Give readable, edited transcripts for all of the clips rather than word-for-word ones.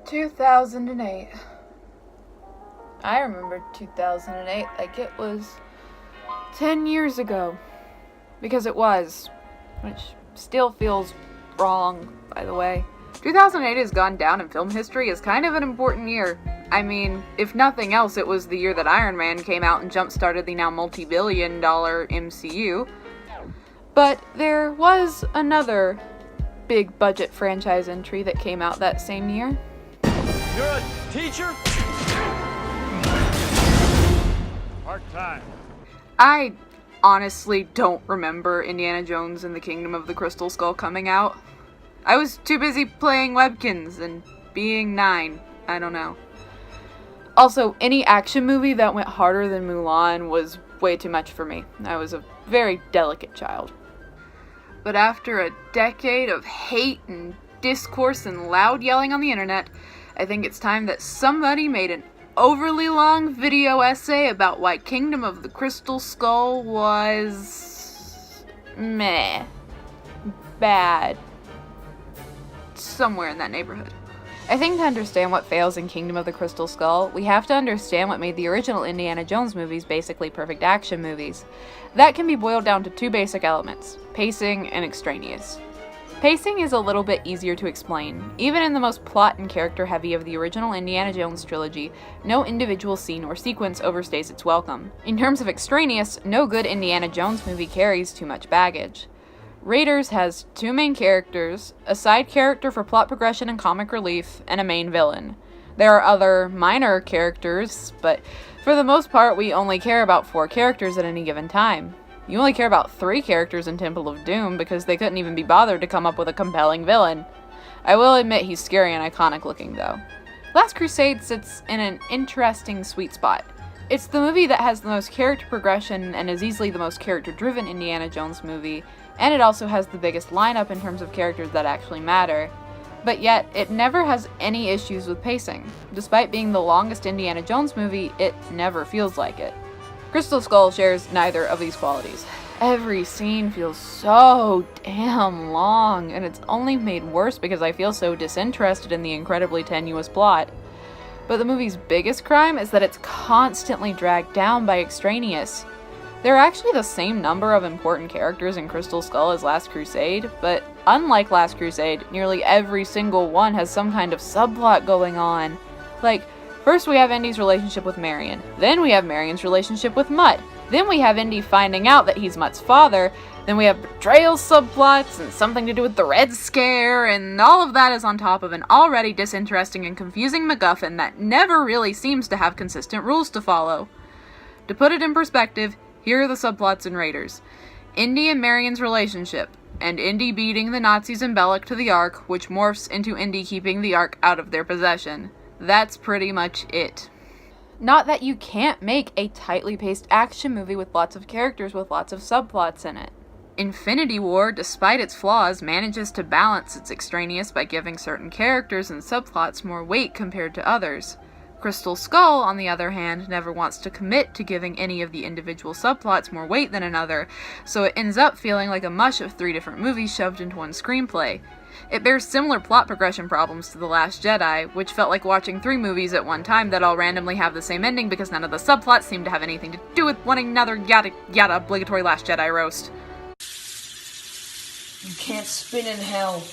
2008. I remember 2008 like it was 10 years ago. Because it was. Which still feels wrong, by the way. 2008 has gone down in film history as kind of an important year. I mean, if nothing else, it was the year that Iron Man came out and jump-started the now multi-billion-dollar MCU. But there was another big-budget franchise entry that came out that same year. You're a teacher? Part-time. I honestly don't remember Indiana Jones and the Kingdom of the Crystal Skull coming out. I was too busy playing Webkins and being 9. I don't know. Also, any action movie that went harder than Mulan was way too much for me. I was a very delicate child. But after a decade of hate and discourse and loud yelling on the internet, I think it's time that somebody made an overly long video essay about why Kingdom of the Crystal Skull was meh. Bad. Somewhere in that neighborhood. I think to understand what fails in Kingdom of the Crystal Skull, we have to understand what made the original Indiana Jones movies basically perfect action movies. That can be boiled down to two basic elements: pacing and extraneous. Pacing is a little bit easier to explain. Even in the most plot and character heavy of the original Indiana Jones trilogy, no individual scene or sequence overstays its welcome. In terms of extraneous, no good Indiana Jones movie carries too much baggage. Raiders has two main characters, a side character for plot progression and comic relief, and a main villain. There are other minor characters, but for the most part we only care about 4 characters at any given time. You only care about 3 characters in Temple of Doom because they couldn't even be bothered to come up with a compelling villain. I will admit he's scary and iconic looking though. Last Crusade sits in an interesting sweet spot. It's the movie that has the most character progression and is easily the most character-driven Indiana Jones movie, and it also has the biggest lineup in terms of characters that actually matter. But yet, it never has any issues with pacing. Despite being the longest Indiana Jones movie, it never feels like it. Crystal Skull shares neither of these qualities. Every scene feels so damn long, and it's only made worse because I feel so disinterested in the incredibly tenuous plot. But the movie's biggest crime is that it's constantly dragged down by extraneous. There are actually the same number of important characters in Crystal Skull as Last Crusade, but unlike Last Crusade, nearly every single one has some kind of subplot going on. Like, first we have Indy's relationship with Marion, then we have Marion's relationship with Mutt, then we have Indy finding out that he's Mutt's father, then we have betrayal subplots and something to do with the Red Scare, and all of that is on top of an already disinteresting and confusing MacGuffin that never really seems to have consistent rules to follow. To put it in perspective, here are the subplots in Raiders. Indy and Marion's relationship, and Indy beating the Nazis in Belloc to the Ark, which morphs into Indy keeping the Ark out of their possession. That's pretty much it. Not that you can't make a tightly paced action movie with lots of characters with lots of subplots in it. Infinity War, despite its flaws, manages to balance its extraneous by giving certain characters and subplots more weight compared to others. Crystal Skull, on the other hand, never wants to commit to giving any of the individual subplots more weight than another, so it ends up feeling like a mush of 3 different movies shoved into one screenplay. It bears similar plot progression problems to The Last Jedi, which felt like watching 3 movies at one time that all randomly have the same ending because none of the subplots seem to have anything to do with one another, yada yada, obligatory Last Jedi roast. You can't spin in hell.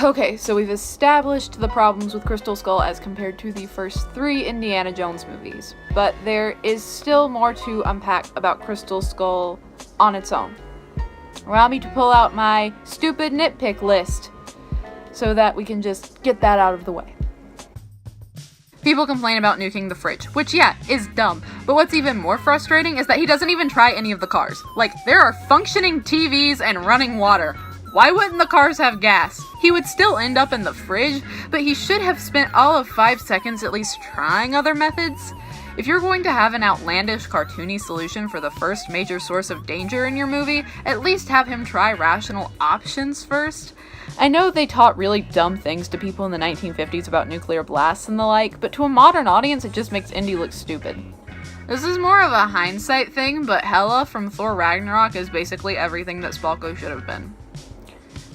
Okay, so we've established the problems with Crystal Skull as compared to the first 3 Indiana Jones movies, but there is still more to unpack about Crystal Skull on its own. Allow me to pull out my stupid nitpick list so that we can just get that out of the way. People complain about nuking the fridge, which yeah, is dumb, but what's even more frustrating is that he doesn't even try any of the cars. Like, there are functioning TVs and running water. Why wouldn't the cars have gas? He would still end up in the fridge, but he should have spent all of 5 seconds at least trying other methods. If you're going to have an outlandish, cartoony solution for the first major source of danger in your movie, at least have him try rational options first. I know they taught really dumb things to people in the 1950s about nuclear blasts and the like, but to a modern audience it just makes Indy look stupid. This is more of a hindsight thing, but Hela from Thor Ragnarok is basically everything that Spalko should have been.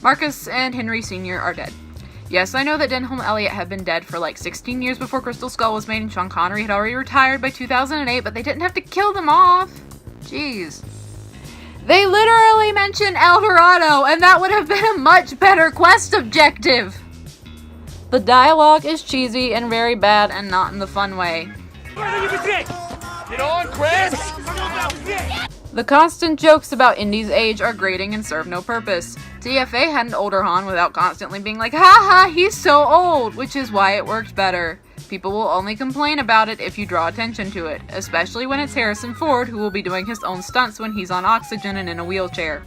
Marcus and Henry Sr. are dead. Yes, I know that Denholm Elliott had been dead for like 16 years before Crystal Skull was made and Sean Connery had already retired by 2008, but they didn't have to kill them off. Jeez. They literally mention El Dorado, and that would have been a much better quest objective. The dialogue is cheesy and very bad and not in the fun way. Get on, Chris! The constant jokes about Indy's age are grating and serve no purpose. TFA had an older Han without constantly being like, haha, he's so old, which is why it worked better. People will only complain about it if you draw attention to it, especially when it's Harrison Ford who will be doing his own stunts when he's on oxygen and in a wheelchair.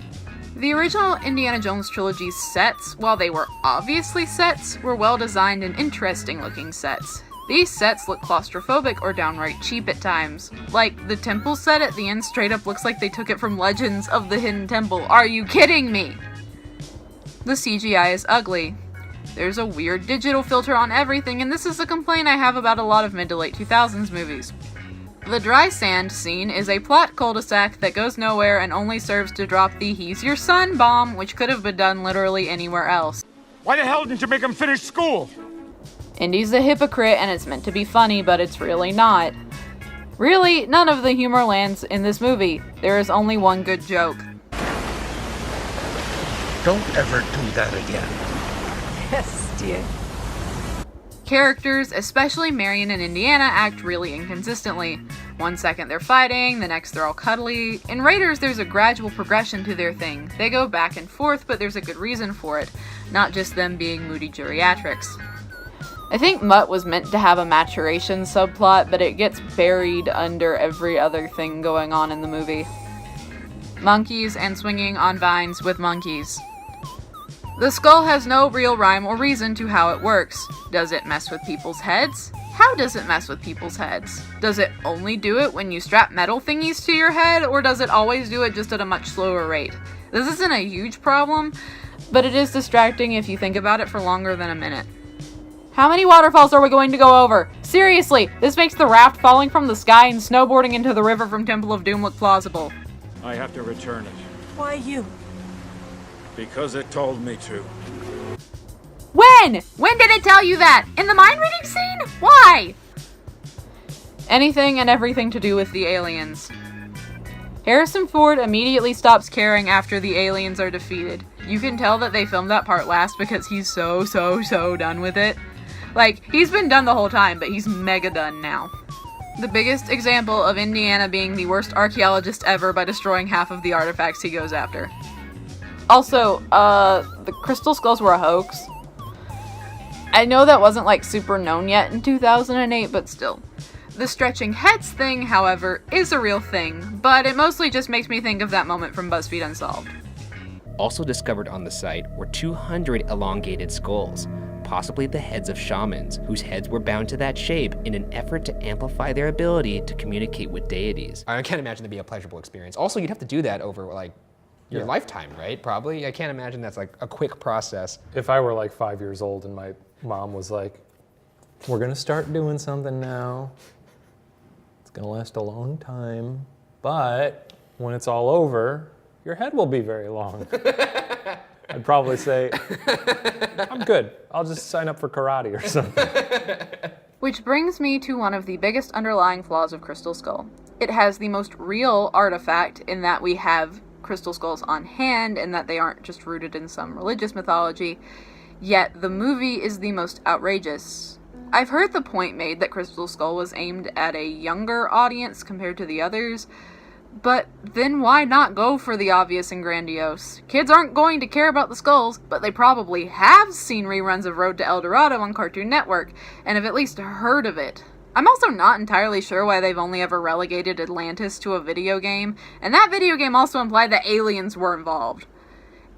The original Indiana Jones trilogy's sets, while they were obviously sets, were well designed and interesting looking sets. These sets look claustrophobic or downright cheap at times. Like, the temple set at the end straight up looks like they took it from Legends of the Hidden Temple. Are you kidding me? The CGI is ugly. There's a weird digital filter on everything, and this is a complaint I have about a lot of mid to late 2000s movies. The dry sand scene is a plot cul-de-sac that goes nowhere and only serves to drop the "he's your son" bomb, which could have been done literally anywhere else. Why the hell didn't you make him finish school? Indy's a hypocrite and it's meant to be funny, but it's really not. Really, none of the humor lands in this movie. There is only one good joke. Don't ever do that again. Yes, dear. Characters, especially Marion and Indiana, act really inconsistently. One second they're fighting, the next they're all cuddly. In Raiders, there's a gradual progression to their thing. They go back and forth, but there's a good reason for it, not just them being moody geriatrics. I think Mutt was meant to have a maturation subplot, but it gets buried under every other thing going on in the movie. Monkeys and swinging on vines with monkeys. The skull has no real rhyme or reason to how it works. Does it mess with people's heads? How does it mess with people's heads? Does it only do it when you strap metal thingies to your head, or does it always do it just at a much slower rate? This isn't a huge problem, but it is distracting if you think about it for longer than a minute. How many waterfalls are we going to go over? Seriously, this makes the raft falling from the sky and snowboarding into the river from Temple of Doom look plausible. I have to return it. Why you? Because it told me to. When? When did it tell you that? In the mind reading scene? Why? Anything and everything to do with the aliens. Harrison Ford immediately stops caring after the aliens are defeated. You can tell that they filmed that part last because he's so done with it. Like, he's been done the whole time, but he's mega done now. The biggest example of Indiana being the worst archaeologist ever by destroying half of the artifacts he goes after. Also, the crystal skulls were a hoax. I know that wasn't like super known yet in 2008, but still. The stretching heads thing, however, is a real thing, but it mostly just makes me think of that moment from BuzzFeed Unsolved. Also discovered on the site were 200 elongated skulls, possibly the heads of shamans, whose heads were bound to that shape in an effort to amplify their ability to communicate with deities. I can't imagine that'd be a pleasurable experience. Also, you'd have to do that over like your lifetime, right? Probably. I can't imagine that's like a quick process. If I were like 5 years old and my mom was like, we're gonna start doing something now. It's gonna last a long time, but when it's all over, your head will be very long. I'd probably say, I'm good. I'll just sign up for karate or something. Which brings me to one of the biggest underlying flaws of Crystal Skull. It has the most real artifact in that we have crystal skulls on hand and that they aren't just rooted in some religious mythology, yet the movie is the most outrageous. I've heard the point made that Crystal Skull was aimed at a younger audience compared to the others, but then why not go for the obvious and grandiose? Kids aren't going to care about the skulls, but they probably have seen reruns of Road to El Dorado on Cartoon Network, and have at least heard of it. I'm also not entirely sure why they've only ever relegated Atlantis to a video game, and that video game also implied that aliens were involved.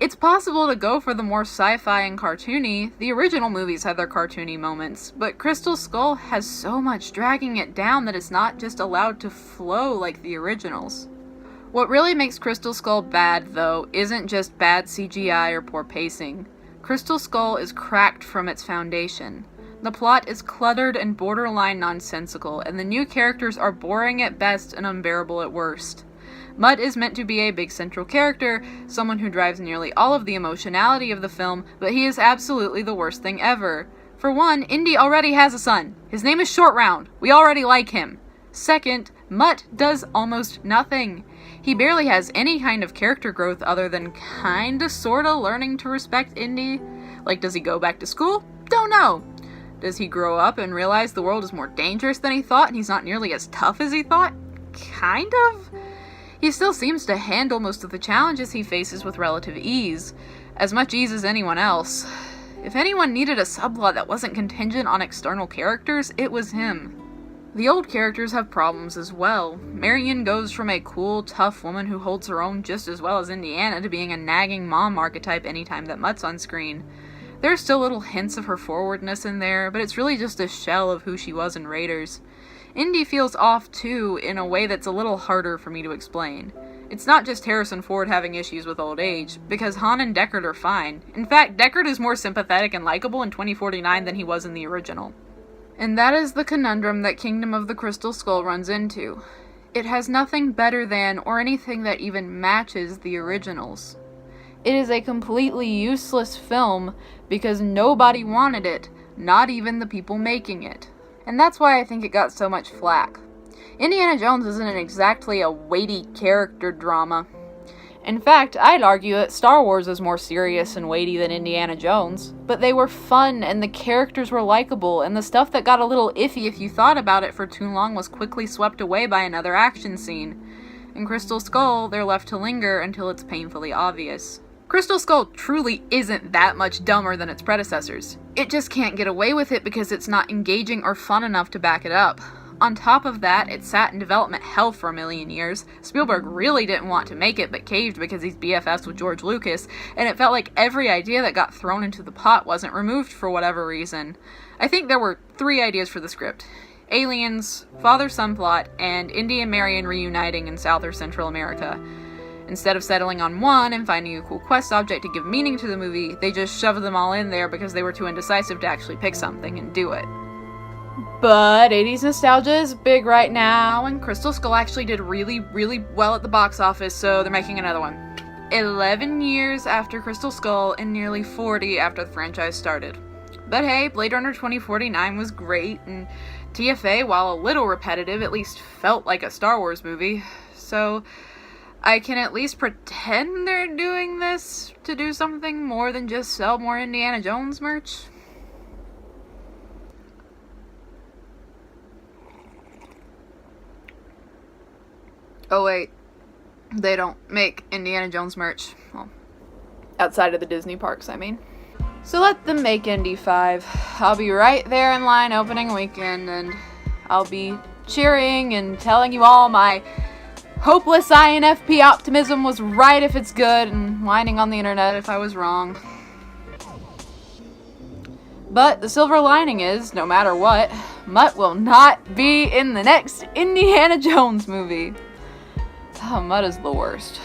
It's possible to go for the more sci-fi and cartoony. The original movies had their cartoony moments, but Crystal Skull has so much dragging it down that it's not just allowed to flow like the originals. What really makes Crystal Skull bad, though, isn't just bad CGI or poor pacing. Crystal Skull is cracked from its foundation. The plot is cluttered and borderline nonsensical, and the new characters are boring at best and unbearable at worst. Mutt is meant to be a big central character, someone who drives nearly all of the emotionality of the film, but he is absolutely the worst thing ever. For one, Indy already has a son. His name is Short Round. We already like him. Second, Mutt does almost nothing. He barely has any kind of character growth other than kinda sorta learning to respect Indy. Like, does he go back to school? Don't know. Does he grow up and realize the world is more dangerous than he thought and he's not nearly as tough as he thought? Kind of. He still seems to handle most of the challenges he faces with relative ease. As much ease as anyone else. If anyone needed a subplot that wasn't contingent on external characters, it was him. The old characters have problems as well. Marion goes from a cool, tough woman who holds her own just as well as Indiana to being a nagging mom archetype anytime that Mutt's on screen. There are still little hints of her forwardness in there, but it's really just a shell of who she was in Raiders. Indy feels off too, in a way that's a little harder for me to explain. It's not just Harrison Ford having issues with old age, because Han and Deckard are fine. In fact, Deckard is more sympathetic and likable in 2049 than he was in the original. And that is the conundrum that Kingdom of the Crystal Skull runs into. It has nothing better than, or anything that even matches, the originals. It is a completely useless film because nobody wanted it, not even the people making it. And that's why I think it got so much flack. Indiana Jones isn't exactly a weighty character drama. In fact, I'd argue that Star Wars is more serious and weighty than Indiana Jones. But they were fun, and the characters were likable, and the stuff that got a little iffy if you thought about it for too long was quickly swept away by another action scene. In Crystal Skull, they're left to linger until it's painfully obvious. Crystal Skull truly isn't that much dumber than its predecessors. It just can't get away with it because it's not engaging or fun enough to back it up. On top of that, it sat in development hell for a million years. Spielberg really didn't want to make it, but caved because he's BFFs with George Lucas, and it felt like every idea that got thrown into the pot wasn't removed for whatever reason. I think there were 3 ideas for the script. Aliens, father-son plot, and Indy and Marion reuniting in South or Central America. Instead of settling on one and finding a cool quest object to give meaning to the movie, they just shoved them all in there because they were too indecisive to actually pick something and do it. But 80s nostalgia is big right now, and Crystal Skull actually did really, really well at the box office, so they're making another one. 11 years after Crystal Skull and nearly 40 after the franchise started. But hey, Blade Runner 2049 was great, and TFA, while a little repetitive, at least felt like a Star Wars movie. So I can at least pretend they're doing this to do something more than just sell more Indiana Jones merch. Oh wait, they don't make Indiana Jones merch. Well, outside of the Disney parks, I mean. So let them make Indy 5. I'll be right there in line opening weekend, and I'll be cheering and telling you all my hopeless INFP optimism was right if it's good, and whining on the internet if I was wrong. But the silver lining is, no matter what, Mutt will not be in the next Indiana Jones movie. Oh, Mutt is the worst.